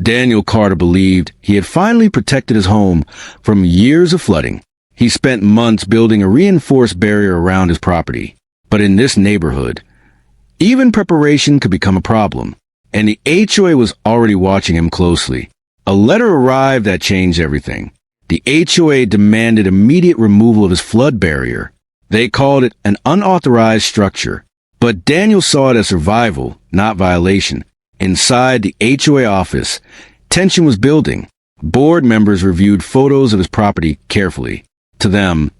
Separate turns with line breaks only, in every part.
Daniel Carter believed he had finally protected his home from years of flooding. He spent months building a reinforced barrier around his property. But in this neighborhood, even preparation could become a problem, and the HOA was already watching him closely. A letter arrived that changed everything. The HOA demanded immediate removal of his flood barrier. They called it an unauthorized structure, but Daniel saw it as survival, not violation. Inside the HOA office, tension was building. Board members reviewed photos of his property carefully. To them,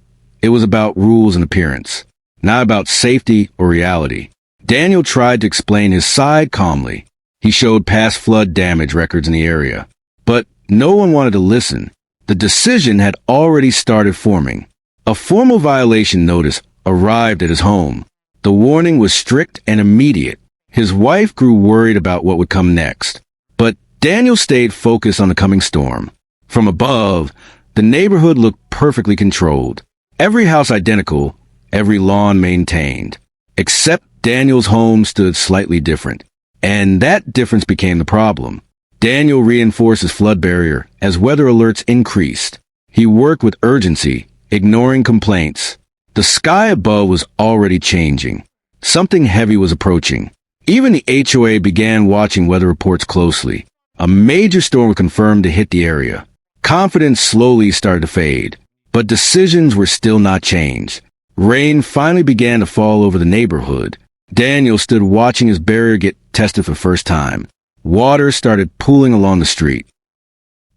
it was about rules and appearance, not about safety or reality. Daniel tried to explain his side calmly. He showed past flood damage records in the area. But no one wanted to listen. The decision had already started forming. A formal violation notice arrived at his home. The warning was strict and immediate. His wife grew worried about what would come next. But Daniel stayed focused on the coming storm. From above, the neighborhood looked perfectly controlled. Every house identical, every lawn maintained. Except Daniel's home stood slightly different. And that difference became the problem. Daniel reinforced his flood barrier as weather alerts increased. He worked with urgency, ignoring complaints. The sky above was already changing. Something heavy was approaching. Even the HOA began watching weather reports closely. A major storm was confirmed to hit the area. Confidence slowly started to fade, but decisions were still not changed. Rain finally began to fall over the neighborhood. Daniel stood watching his barrier get tested for the first time. Water started pooling along the street.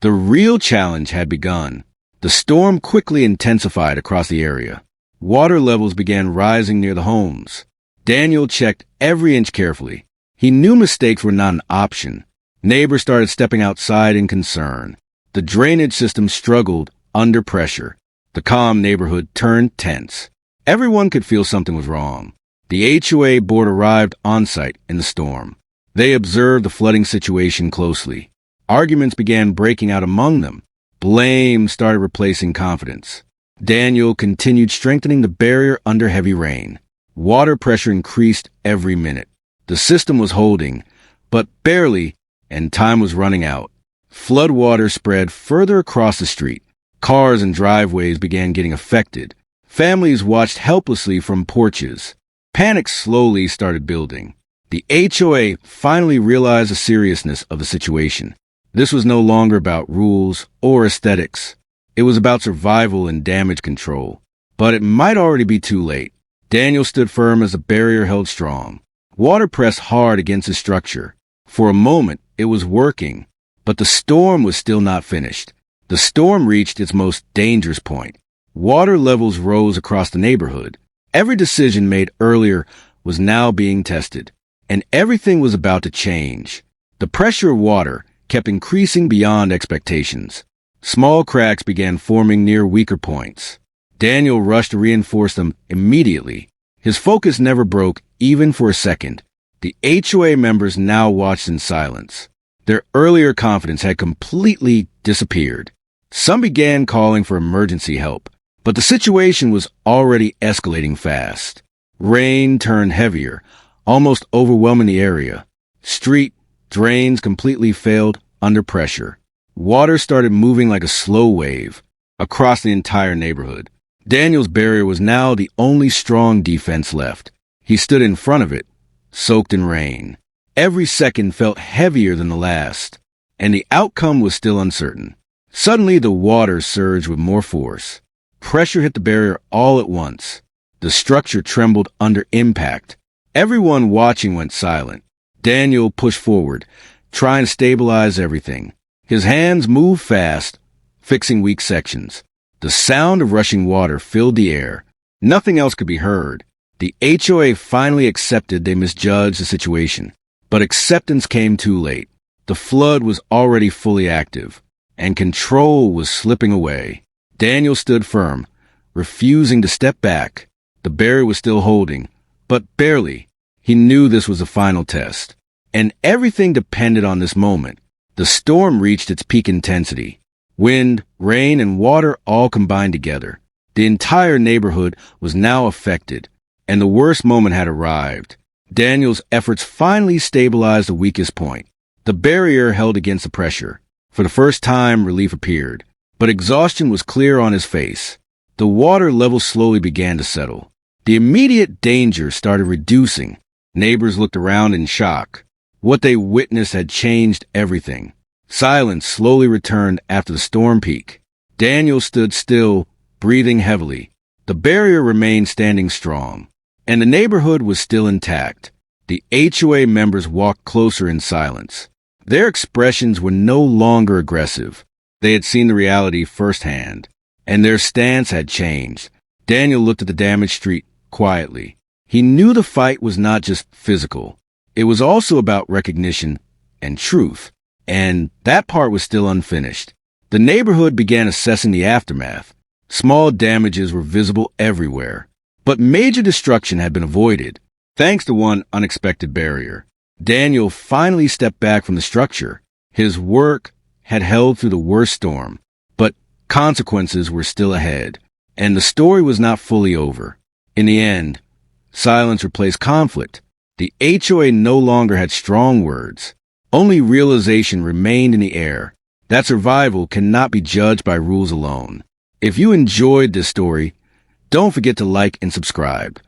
The real challenge had begun. The storm quickly intensified across the area. Water levels began rising near the homes. Daniel checked every inch carefully. He knew mistakes were not an option. Neighbors started stepping outside in concern. The drainage system struggled under pressure. The calm neighborhood turned tense. Everyone could feel something was wrong. The HOA board arrived on site in the storm. They observed the flooding situation closely. Arguments began breaking out among them. Blame started replacing confidence. Daniel continued strengthening the barrier under heavy rain. Water pressure increased every minute. The system was holding, but barely, and time was running out. Floodwater spread further across the street. Cars and driveways began getting affected. Families watched helplessly from porches. Panic slowly started building. The HOA finally realized the seriousness of the situation. This was no longer about rules or aesthetics. It was about survival and damage control. But it might already be too late. Daniel stood firm as the barrier held strong. Water pressed hard against his structure. For a moment, it was working, but the storm was still not finished. The storm reached its most dangerous point. Water levels rose across the neighborhood. Every decision made earlier was now being tested, and everything was about to change. The pressure of water kept increasing beyond expectations. Small cracks began forming near weaker points. Daniel rushed to reinforce them immediately. His focus never broke, even for a second. The HOA members now watched in silence. Their earlier confidence had completely disappeared. Some began calling for emergency help, but the situation was already escalating fast. Rain turned heavier, almost overwhelming the area. Street drains completely failed under pressure. Water started moving like a slow wave across the entire neighborhood. Daniel's barrier was now the only strong defense left. He stood in front of it, soaked in rain. Every second felt heavier than the last, and the outcome was still uncertain. Suddenly, the water surged with more force. Pressure hit the barrier all at once. The structure trembled under impact. Everyone watching went silent. Daniel pushed forward, trying to stabilize everything. His hands moved fast, fixing weak sections. The sound of rushing water filled the air. Nothing else could be heard. The HOA finally accepted they misjudged the situation. But acceptance came too late. The flood was already fully active, and control was slipping away. Daniel stood firm, refusing to step back. The barrier was still holding, but barely. He knew this was the final test, and everything depended on this moment. The storm reached its peak intensity. Wind, rain, and water all combined together. The entire neighborhood was now affected, and the worst moment had arrived. Daniel's efforts finally stabilized the weakest point. The barrier held against the pressure. For the first time, relief appeared, but exhaustion was clear on his face. The water level slowly began to settle. The immediate danger started reducing. Neighbors looked around in shock. What they witnessed had changed everything. Silence slowly returned after the storm peak. Daniel stood still, breathing heavily. The barrier remained standing strong, and the neighborhood was still intact. The HOA members walked closer in silence. Their expressions were no longer aggressive. They had seen the reality firsthand, and their stance had changed. Daniel looked at the damaged street quietly. He knew the fight was not just physical. It was also about recognition and truth, and that part was still unfinished. The neighborhood began assessing the aftermath. Small damages were visible everywhere, but major destruction had been avoided, thanks to one unexpected barrier. Daniel finally stepped back from the structure. His work had held through the worst storm, but consequences were still ahead, and the story was not fully over. In the end, silence replaced conflict. The HOA no longer had strong words. Only realization remained in the air that survival cannot be judged by rules alone. If you enjoyed this story, don't forget to like and subscribe.